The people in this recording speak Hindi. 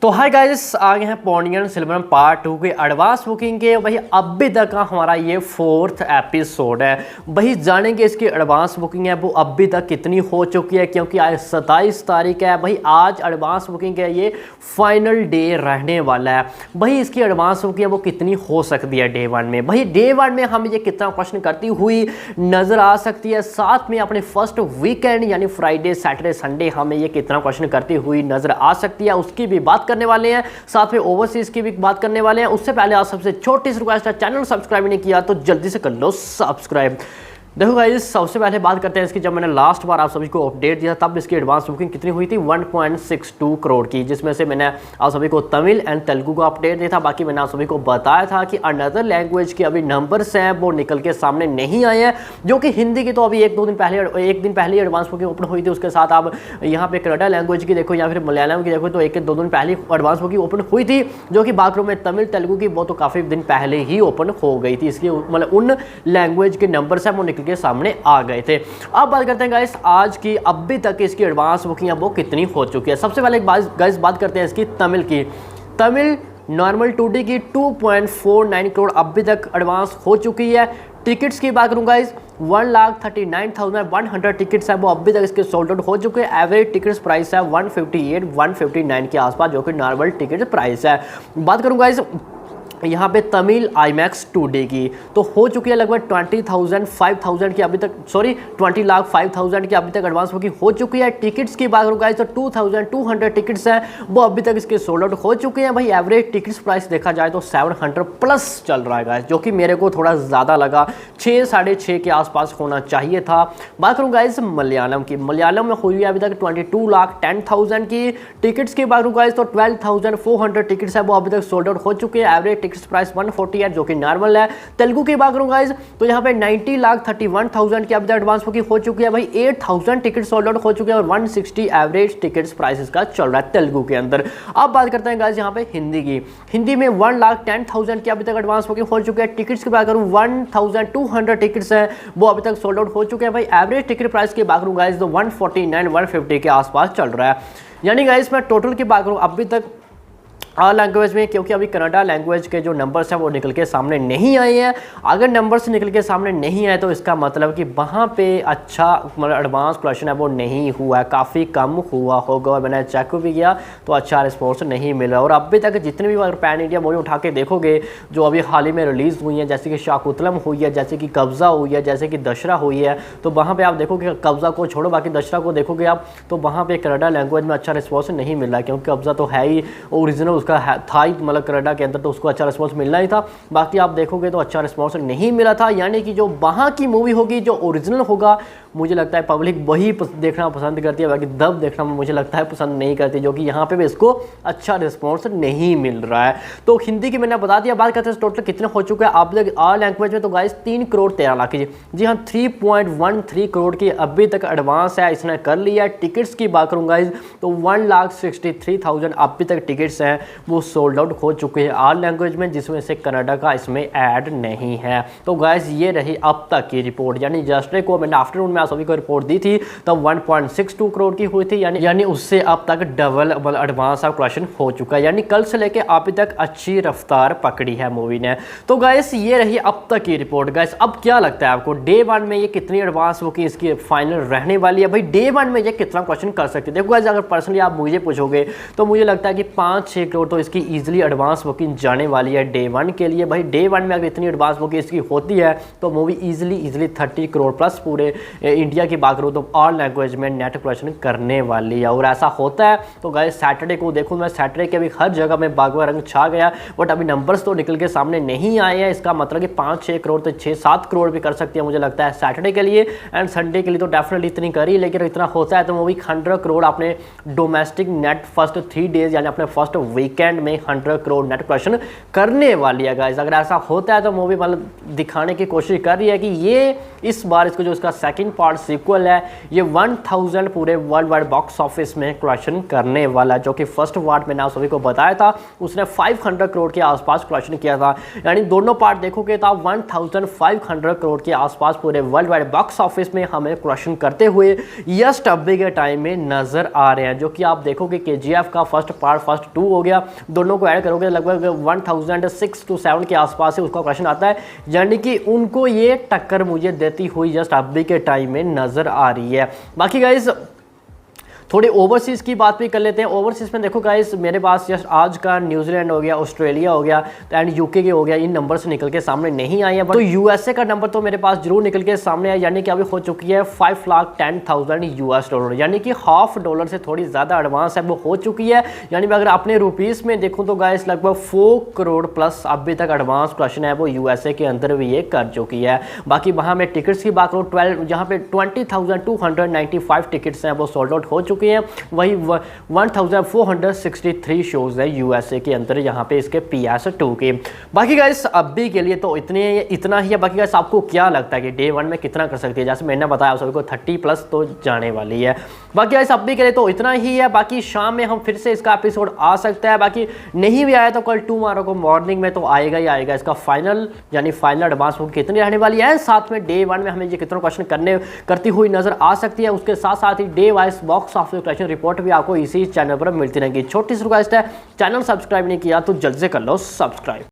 तो हाय गाइस, आ गए हैं पोनियन सिल्वर पार्ट 2 के एडवांस बुकिंग के। वही अभी तक का हमारा ये 4th एपिसोड है। वही जानेंगे इसकी एडवांस बुकिंग है वो अभी तक कितनी हो चुकी है, क्योंकि आज 27 तारीख है। वही आज एडवांस बुकिंग है, ये फाइनल डे रहने वाला है। वही इसकी एडवांस बुकिंग है वो कितनी हो सकती है डे 1 में। वही डे 1 में हमें ये कितना क्वेश्चन करती हुई नजर आ सकती है। साथ में अपने फर्स्ट वीकेंड यानी फ्राइडे सैटरडे संडे हमें ये कितना क्वेश्चन करती हुई नजर आ सकती है, उसकी भी बात करने वाले हैं। साथ में ओवरसीज की भी बात करने वाले हैं। उससे पहले आप सबसे छोटी सी रिक्वेस्ट है, चैनल सब्सक्राइब नहीं किया तो जल्दी से कर लो सब्सक्राइब। देखो गाइस, सबसे पहले बात करते हैं इसकी। जब मैंने लास्ट बार आप सभी को अपडेट दिया तब इसकी एडवांस बुकिंग कितनी हुई थी, 1.62 करोड़ की, जिसमें से मैंने आप सभी को तमिल एंड तेलुगु को अपडेट दिया था। बाकी मैंने आप सभी को बताया था कि अनदर लैंग्वेज के अभी नंबर्स हैं वो निकल के सामने नहीं आए हैं, जो कि हिंदी की तो अभी एक दिन पहले एडवांस बुकिंग ओपन हुई थी। उसके साथ आप यहाँ पे कन्नड़ा लैंग्वेज की देखो या फिर मलयालम की देखो तो एक दो दिन पहले एडवांस बुकिंग ओपन हुई थी, जो कि बाकी में तमिल तेलुगु की वो तो काफ़ी दिन पहले ही ओपन हो गई थी। इसलिए मतलब उन लैंग्वेज के नंबर्स हैं वो निकल के सामने आ गए थे। अब बात करते हैं गाइस आज की अभी तक इसकी एडवांस बुकिंग वो कितनी हो चुकी है। सबसे पहले गाइस बात करते हैं इसकी तमिल की। तमिल नॉर्मल 2D की 2.49 करोड़ अभी तक एडवांस हो चुकी है। टिकट्स की बात करूँ गाइस, 1,39,100 टिकट्स है वो अभी तक इसके सोल्ड आउट हो चुके हैं। एवरेज टिकट्स प्राइस है 158-159 के आसपास, जो कि नॉर्मल टिकट प्राइस है। बात करूँ गाइस यहाँ पे तमिल IMAX 2D की तो हो चुकी है लगभग 20,000 की अभी तक, 20,05,000 की अभी तक एडवांस बुकिंग हो चुकी है। टिकट्स की बात करूँ गाइस तो 2,200 टिकट्स हैं वो अभी तक इसके सोल्ड आउट हो चुके हैं। भाई एवरेज टिकट्स प्राइस देखा जाए तो 700 प्लस चल रहा है गाइस, जो कि मेरे को थोड़ा ज़्यादा लगा। 6 साढ़े 6 के आसपास होना चाहिए था। बात करूँ गाइस मलयालम की, मलयालम में हुई है अभी तक 22,10,000 की। टिकट्स की बात करूँ गाइस तो 12,400 टिकट्स है वो अभी तक सोल्ड आउट हो चुके हैं। एवरेज टिकट्स प्राइस 140 है, जो कि नॉर्मल है। तेलुगु की बात करूं गाइस तो यहाँ पे 90,31,000 की अब तक एडवांस बुकिंग हो चुकी है। भाई 8,000 टिकट सोल्ड आउट हो चुके हैं और 160 एवरेज टिकट्स प्राइसेस का चल रहा है तेलुगु के अंदर। अब बात करते हैं गाइस यहाँ पे हिंदी की। हिंदी में 1,10,000 की अभी तक एडवांस बुकिंग हो चुकी है। टिकट्स की बात करूँ 1,200 टिकट्स हैं वो अभी तक सोल्ड आउट हो चुके हैं। भाई एवरेज टिकट प्राइस की बात करूँ गाइस तो 149-150 के आसपास चल रहा है। यानी गाइस मैं टोटल की बात करूँ अभी तक ऑल लैंग्वेज में, क्योंकि अभी कन्नड़ा लैंग्वेज के जो नंबर्स हैं वो निकल के सामने नहीं आए हैं। अगर नंबर्स निकल के सामने नहीं आए तो इसका मतलब कि वहाँ पे अच्छा मतलब एडवांस क्वेश्चन है वो नहीं हुआ है, काफ़ी कम हुआ होगा। और मैंने चेक भी किया तो अच्छा रिस्पॉन्स नहीं मिला। और अभी तक जितने भी अगर पैन इंडिया मूवी उठा के देखोगे जो अभी हाल ही में रिलीज़ हुई है, जैसे कि शाकुंतलम हुई है, जैसे कि कब्ज़ा हुई है, जैसे कि दशहरा हुई है, तो वहाँ पर आप देखोगे कब्ज़ा को छोड़ो बाकी दशहरा को देखोगे आप तो वहाँ पर कन्नड़ा लैंग्वेज में अच्छा रिस्पॉन्स नहीं मिला, क्योंकि कब्ज़ा तो है ही ओरिजिनल उसका था ही, मतलब कनाडा के अंदर तो उसको अच्छा रिस्पॉन्स मिलना ही था। बाकी आप देखोगे तो अच्छा रिस्पॉन्स नहीं मिला था। यानी कि जो वहाँ की मूवी होगी जो ओरिजिनल होगा, मुझे लगता है पब्लिक वही देखना पसंद करती है, बाकी दब देखना मुझे लगता है पसंद नहीं करती, जो कि यहाँ पे भी इसको अच्छा रिस्पॉन्स नहीं मिल रहा है। तो हिंदी की मैंने बता दिया। बात करते हैं टोटल कितने हो चुके हैं आप लोग ऑल लैंग्वेज में, तो गाइस 3 करोड़ 13 लाख की, जी हाँ 3.13 करोड़ की अभी तक एडवांस है इसने कर लिया है। टिकट्स की बात करूँ गाइस तो 1,63,000 अभी तक टिकट्स हैं वो सोल्ड आउट हो चुके हैं ऑल लैंग्वेज में, जिसमें से कनाडा का इसमें ऐड नहीं है। तो गाइस ये रही अब तक की रिपोर्ट। यानी जस्टे को मैंने आफ्टरनून में आप सभी को रिपोर्ट दी थी तब 1.62 करोड़ की हुई थी, यानी उससे अब तक डबल एडवांस ऑफ क्वेश्चन हो चुका है। यानी कल से लेके अभी तक अच्छी रफ्तार पकड़ी है मूवी ने। तो गाइस ये रही अब तक की रिपोर्ट। गाइस अब क्या लगता है आपको डे 1 में ये कितनी एडवांस बुकिंग इसकी फाइनल रहने वाली है? भाई डे 1 में ये कितना क्वेश्चन कर सकते हैं? देखो गाइस अगर पर्सनली आप मुझे पूछोगे तो मुझे लगता है कि 5-6 करोड़ तो इसकी ईजिली एडवांस बुकिंग जाने वाली है डे 1 के लिए। भाई डे 1 में अगर इतनी एडवांस बुकिंग इसकी होती है तो मूवी ईजिली 30 करोड़ प्लस पूरे इंडिया की बात करूँ तो ऑल लैंग्वेज में नेट कलेक्शन करने वाली है। और ऐसा होता है तो गाइस सैटरडे को देखूँ मैं, सैटरडे के भी हर जगह में बागवा रंग छा गया, बट अभी नंबर्स तो निकल के सामने नहीं आए हैं। इसका मतलब कि 5-6 करोड़ तो 6-7 करोड़ भी कर सकती है मुझे लगता है सैटरडे के लिए। एंड संडे के लिए तो डेफिनेटली इतनी करी, लेकिन इतना होता है तो मूवी 100 करोड़ अपने डोमेस्टिक नेट फर्स्ट 3 डेज यानी अपने फर्स्ट वीकेंड में 100 करोड़ नेट कलेक्शन करने वाली है गाइस। अगर ऐसा होता है तो मूवी मतलब दिखाने की कोशिश कर रही है कि ये इस बार इसको जो इसका सेकंड पार्ट सीक्वल है ये 1000 पूरे वर्ल्ड वाइड बॉक्स ऑफिस में कलेक्शन करने वाला, जो कि फर्स्ट पार्ट मैंने आप सभी को बताया था उसने 500 करोड़ के आसपास कलेक्शन किया था। यानी दोनों पार्ट देखोगे तो आप 1500 करोड़ के आसपास पूरे वर्ल्ड वाइड बॉक्स ऑफिस में हमें कलेक्शन करते हुए यस अभी के टाइम में नजर आ रहे हैं। जो कि आप देखोगे KGF का फर्स्ट पार्ट फर्स्ट 2 हो गया, गया, दोनों को ऐड करोगे लगभग 1006 to 7 के आसपास से उसका क्वेश्चन आता है, यानी कि उनको ये टक्कर मुझे देती हुई जस्ट अभी के टाइम में नज़र आ रही है। बाकी गाइस थोड़ी ओवरसीज़ की बात भी कर लेते हैं। ओवरसीज़ में देखो गाइस मेरे पास जस्ट आज का न्यूजीलैंड हो गया, ऑस्ट्रेलिया हो गया एंड यूके के हो गया, इन नंबर से निकल के सामने नहीं आए हैं। तो यूएसए का नंबर तो मेरे पास जरूर निकल के सामने आया, यानी कि अभी हो चुकी है $5,10,000 यानी कि $50 से थोड़ी ज़्यादा एडवांस है वो हो चुकी है। यानी अगर अपने रुपीज़ में देखूँ तो गाइस लगभग 4 करोड़ प्लस अभी तक एडवांस क्वेश्चन है वो यूएसए के अंदर भी ये कर चुकी है। बाकी वहाँ मैं टिकट्स की बात करूँ 12 जहाँ पे 20,295 टिकट्स हैं वो सोल्ड आउट हो चुकी हैं। वही 1463 शोज है यूएसए के अंदर यहाँ पे इसके PS2 के। बाकी गाइस अभी के लिए तो इतना ही है। बाकी गाइस आपको क्या लगता है कि डे 1 में कितना कर सकती है? जैसे मैंने बताया आप सभी को 30 प्लस तो जाने वाली है। बाकी गाइस अभी के लिए तो इतना ही है। बाकी शाम में हम फिर से इसका एपिसोड आ सकता है, बाकी नहीं भी आया तो कल टुमारो को मॉर्निंग में तो आएगा ही आएगा इसका फाइनल, यानी फाइनल एडवांस बुक कितनी रहने वाली है, साथ में डे 1 में हमें ये कितना क्वेश्चन करती हुई नजर आ सकती है। उसके साथ साथ ही day wise box office question report भी आपको इसी चैनल पर मिलती रहेगी। छोटी सी रिक्वेस्ट है, चैनल सब्सक्राइब नहीं किया तो जल्द से कर लो सब्सक्राइब।